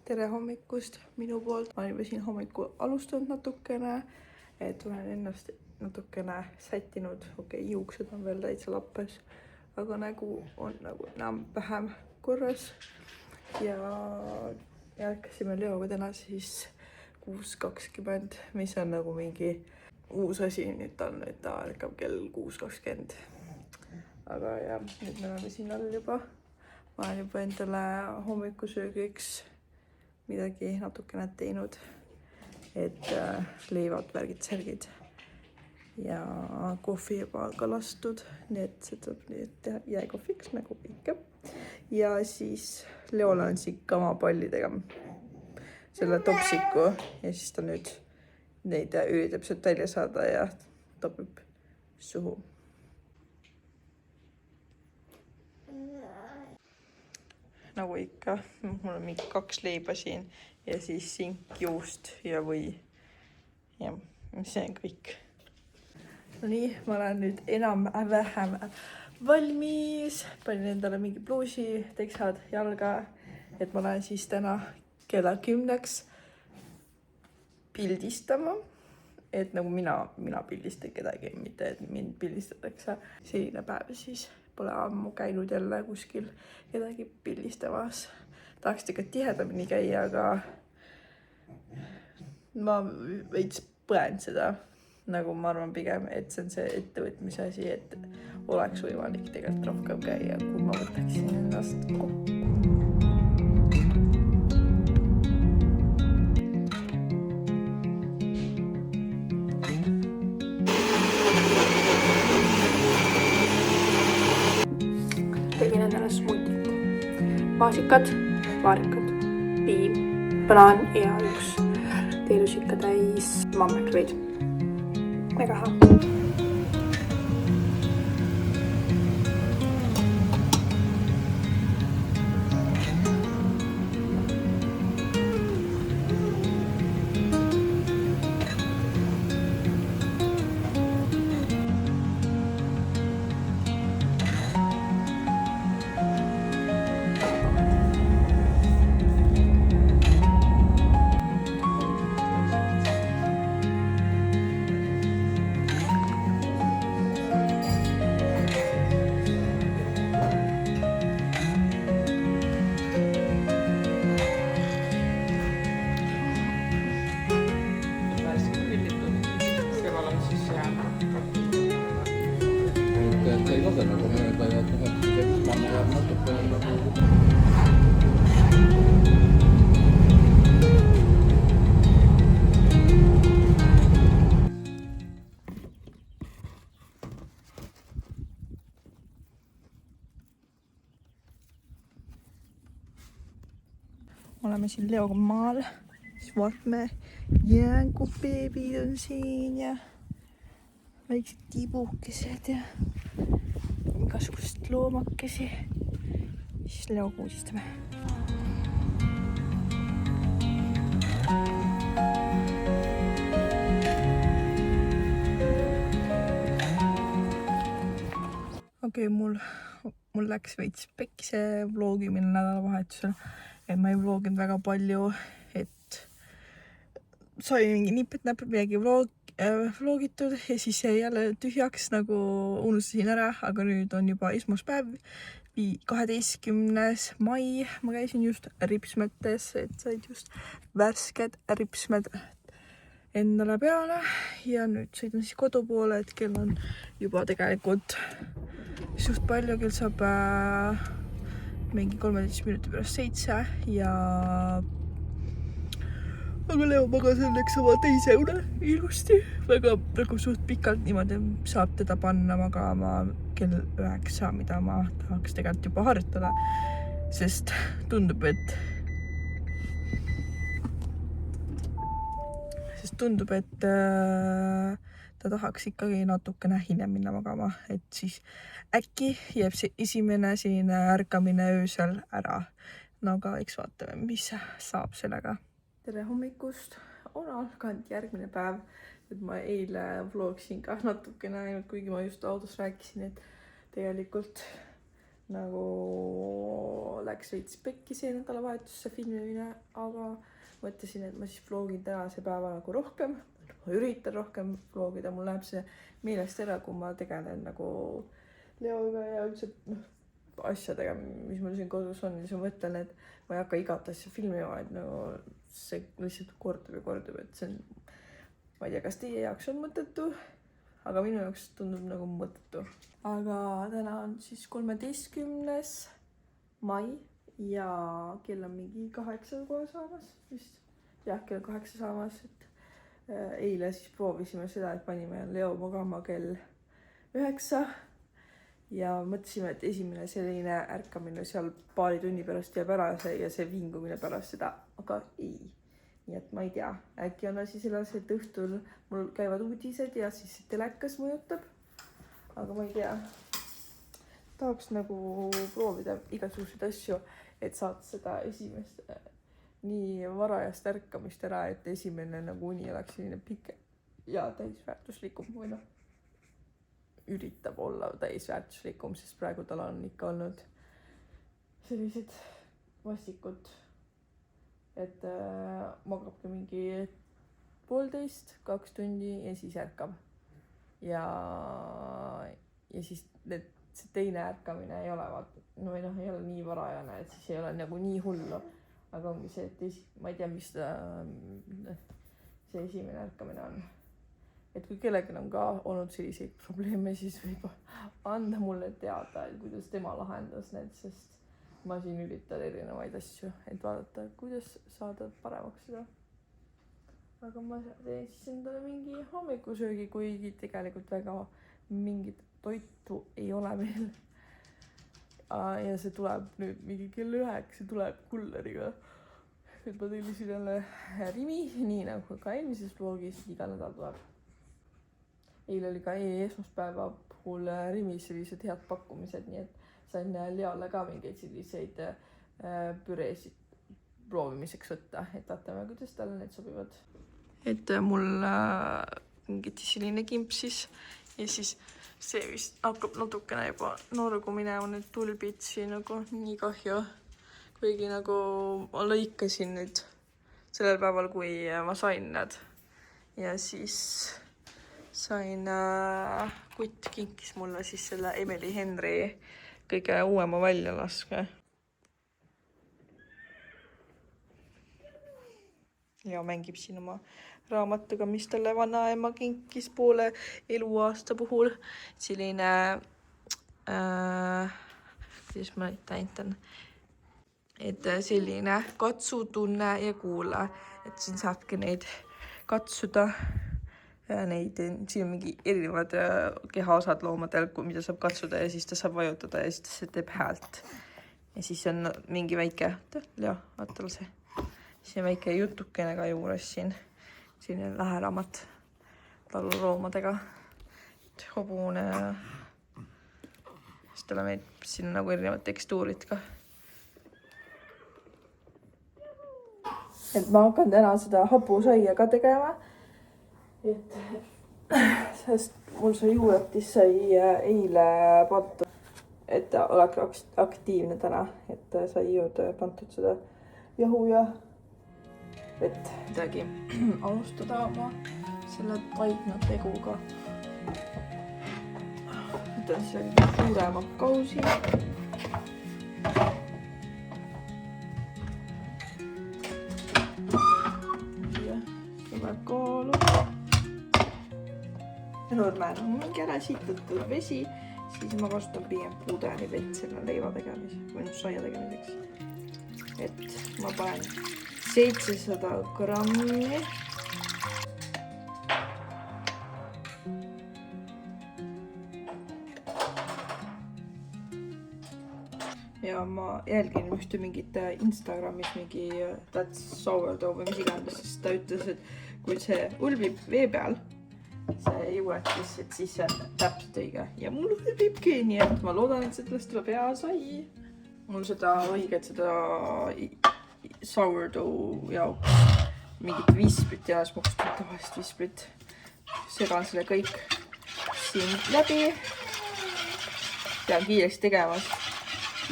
Tere hommikust minu poolt. Ma olen juba siin hommikul alustanud natukene, et olen ennast natukene sättinud. Okei, juuksed on veel täitsa lappes, aga nägu on nagu enam-vähem korras. Ja ärkasime Leoga täna siis 6:20, mis on nagu mingi uus asi. Nüüd ta ärkab kell 6:20. Aga ja, nüüd me oleme siin all juba. Ma olen juba endale hommikusöögiks midagi natukene teinud, et leivad, värgid, särgid ja kohvi juba ka lastud, nii et seda teha jääkohviks nagu ikka. Ja siis Leol on siin kama pallidega selle topsiku ja siis ta nüüd neid üritab sealt välja saada ja topib suhu. Nagu ikka, mul on mingi 2 leiba siin ja siis sink juust ja või. Ja see on kõik. No nii, ma olen nüüd enam-vähem valmis. Panin endale mingi pluusi, teksad jalga, et ma lähen siis täna kella 10 pildistama. Et nagu mina pildistan kedagi, mitte et mind pildistatakse. Selline päev siis. Pole ammu käinud jälle kuskil kedagi pildistamas. Tahaks ikka tihedamini käia, aga ma veits põen seda. Nagu ma arvan pigem, et see on see ettevõtmise asi, et oleks võimalik tegelikult rohkem käia, kui ma võtaksin ennast kokku. Tegin endale smuutit. Maasikad, vaarikad, piim, banaan ja üks teelusika täis mammekreid. Väga hea. Oleme siin Leoga maal, siis vaatame jänkubeebid on siin ja väiksed tibukesed ja igasugused loomakesi. Siis Leoga uudistame. Okei, mul läks veits pekki see vlogimine nädalavahetusel. Et ma ei vloginud väga palju, et sai mingi nipet-näpet midagi vlogitud ja siis jäi jälle tühjaks, nagu unustasin ära, aga nüüd on juba esmaspäev, 12. mai. Ma käisin just ripsmetes, et said just värsked ripsmed endale peale ja nüüd sõidan siis kodu poole, et kell on juba tegelikult suht palju, kell saab mingi 13 minuti pärast 7 ja aga Leo magas õnneks oma teise une ilusti. Väga suht pikalt niimoodi saab teda panna magama kell 9, mida ma tahaks tegelikult juba harjutada, sest tundub, et ta tahaks ikkagi natukene hiljem minna magama, et siis äkki jääb see esimene selline ärkamine öösel ära. No aga eks vaatame, mis saab sellega. Tere hommikust, on alganud järgmine päev, et ma eile vlogsin ka natukene ainult, kuigi ma just autos rääkisin, et tegelikult nagu läks veits pekki see nädalavahetusse filmimine, aga mõtlesin, et ma siis vlogin tänase päeva nagu rohkem. Ma üritan rohkem vlogida, mul läheb see meelest ära, kui ma tegelen nagu Leoga ja üldiselt asjadega, mis mul siin kodus on. Ja siis ma mõtlen, et ma ei hakka igat asja filmima, et nagu see lihtsalt kordub, et see on, ma ei tea, kas teie jaoks on mõttetu, aga minu jaoks tundub nagu mõttetu. Aga täna on siis 13. mai ja kell on mingi 8 kohe saamas vist. Jah, kell 8 saamas, et eile siis proovisime seda, et panime Leo magama kell 9 ja mõtlesime, et esimene selline ärkamine seal paari tunni pärast jääb ära ja see vingumine pärast seda, aga ei. Nii et ma ei tea, äkki on asi selles, et õhtul mul käivad uudised ja siis telekas mõjutab, aga ma ei tea. Tahaks nagu proovida igasuguseid asju, et saada seda esimest nii varajast ärkamist ära, et esimene nagu uni oleks selline pikk ja täisväärtuslikum või üritab olla täisväärtuslikum, sest praegu tal on ikka olnud sellised vastikud, et magabki mingi 1,5–2 tundi ja siis ärkab. Ja siis see teine ärkamine ei ole, ei ole nii varajane, et siis ei ole nagu nii hullu. Aga ongi see, et ma ei tea, mis see esimene ärkamine on. Et kui kellelgi on ka olnud selliseid probleeme, siis võib anda mulle teada, et kuidas tema lahendas need, sest ma siin üritan erinevaid asju, et vaadata, kuidas saada paremaks seda. Aga ma teen siis endale mingi hommikusöögi, kuigi tegelikult väga mingit toitu ei ole meil. Ja see tuleb nüüd mingi kell 9, tuleb kulleriga. Et ma tellisin jälle Rimi, nii nagu ka eelmises vlogis, iga nädal tuleb. Eile oli ka esmaspäeva puhul Rimis sellised head pakkumised, nii et sain Leole ka mingeid selliseid püreesid proovimiseks võtta, et vaatame, kuidas talle need sobivad. Et mul mingit selline kimp siis ja siis see vist hakkab natukene juba norgu minema, need tulbid siin nagu nii kahju. Kuigi nagu ma lõikasin nüüd sellel päeval, kui ma sain need. Ja siis sain, kutt kinkis mulle siis selle Emily Henry kõige uuema väljalaske. Ja mängib siin oma raamatuga, mis talle vanaema kinkis poole eluaasta puhul. Selline, kuidas ma nüüd näitan, et selline katsutunne ja kuula, et siin saabki neid katsuda. Neid, siin on mingi erinevad kehaosad loomadel, mida saab katsuda ja siis ta saab vajutada ja siis see teeb häält. Ja siis on mingi väike, Leo, vaata see. Siis on väike jutukene ka juures siin. Siin on läheraamat taluloomadega. Hobune ja siis talle meeldib siin nagu erinevad tekstuurid ka. Et ma hakkan täna seda hapusaia ka tegema. Et sest mul see juuretis sai eile pandud, et ta oleks aktiivne täna, et sai juurde pandud seda jahu ja et midagi alustada oma selle taigna teguga. Võtan selle suurema kausi. Ja tuleb kaalu. Nurmel on mingi ära sitatud vesi, siis ma kasutan pigem pudeli vett selle leiva tegemiseks või saia tegemiseks. Et ma panen 700 grammi. Ja ma jälgin ühte mingit Instagramis mingi That's Sourdough või mis iganes, sest ta ütles, et kui see ulbib vee peal, see juuretis, et siis see on täpselt õige. Ja mul ulbibki, nii et ma loodan, et sellest tuleb hea sai. Mul seda õiget, seda sourdough jaoks mingit visprit ja siis ma kustan tavalist visprit. Segan selle kõik siin läbi. Pean kiiresti tegemas.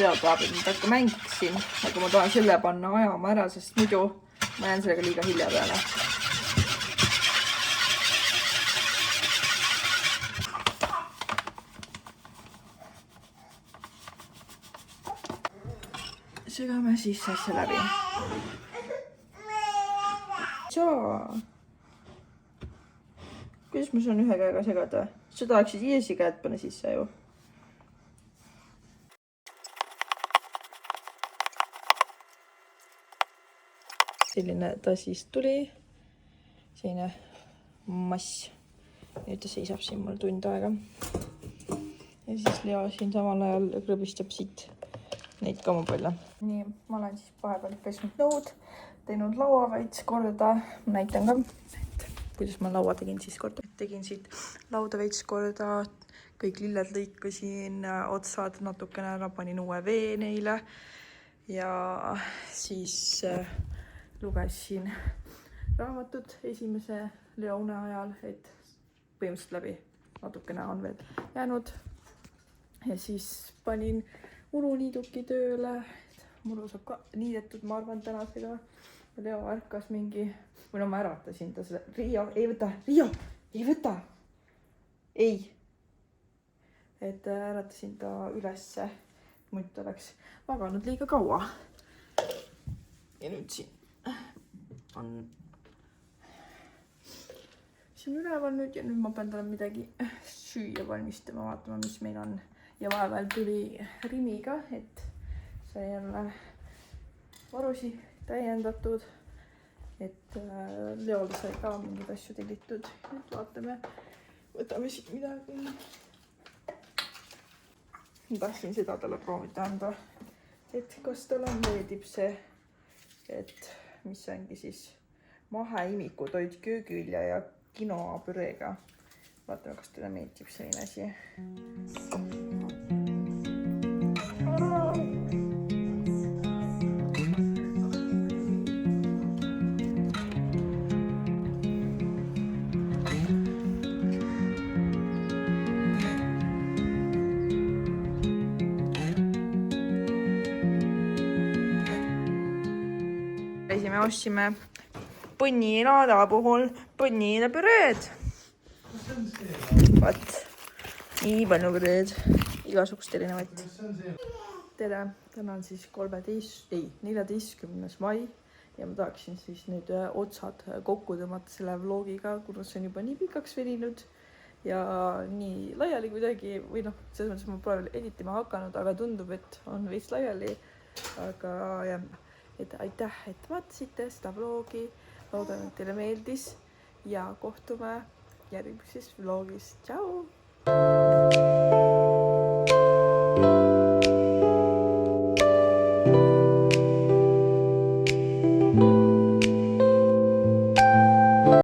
Leo tahab, et ma takka mängiksin, aga ma tahan selle panna ajama ära, sest muidu ma jään sellega liiga hilja peale. Segame siis asja läbi. Kuidas ma saan ühe käega segada? Sa tahaksid iesi käed panna sisse ju. Selline ta siis tuli. Selline mass. Nüüd ta seisab siin mul tund aega. Ja siis Leo siin samal ajal krõbistab siit neid kammupalle. Nii, ma olen siis vahepeal pesnud nõud, teinud laua veits korda. Ma näitan ka, et kuidas ma laua tegin siis korda. Tegin siit lauda veits korda, kõik lilled lõikasin, otsad natukene ära, panin uue vee neile ja siis lugesin raamatut esimese Leo une ajal, et põhimõtteliselt läbi natukene on veel jäänud. Ja siis panin muruniiduki tööle. Muru saab ka niidetud, ma arvan, tänasega. Leo ärkas mingi, või no ma äratasin ta selle. Riio, ei võta, Riio, ei võta. Ei. Et äratasin ta ülesse, muidu ta oleks maganud liiga kaua. Ja nüüd siin on üleval nüüd ja nüüd ma pean talle midagi süüa valmistama, vaatama, mis meil on. Ja vahepeal tuli Rimi ka, et sai jälle varusi täiendatud, et Leole sai ka mingid asju tellitud. Nüüd vaatame, võtame siit midagi. Ma tahtsin seda talle proovida anda, et kas talle meeldib see, et mis ongi siis maheimikutoit köögivilja ja quinoa-püreega. Vaatame, kas talle meeldib selline asi. Me ostsime põnnilaada puhul põnnilapüreed. Vaat, nii palju püreed, igasugust erinevat. Tere, täna on siis 14. mai ja ma tahaksin siis nüüd otsad kokku tõmmata selle vlogiga, kuna see on juba nii pikaks veninud ja nii laiali kuidagi, või noh, selles mõttes ma pole veel editima hakanud, aga tundub, et on veits laiali, aga jah. Et aitäh, et vaatasite seda vlogi. Loodan, et teile meeldis ja kohtume järgmises vlogis. Tšau!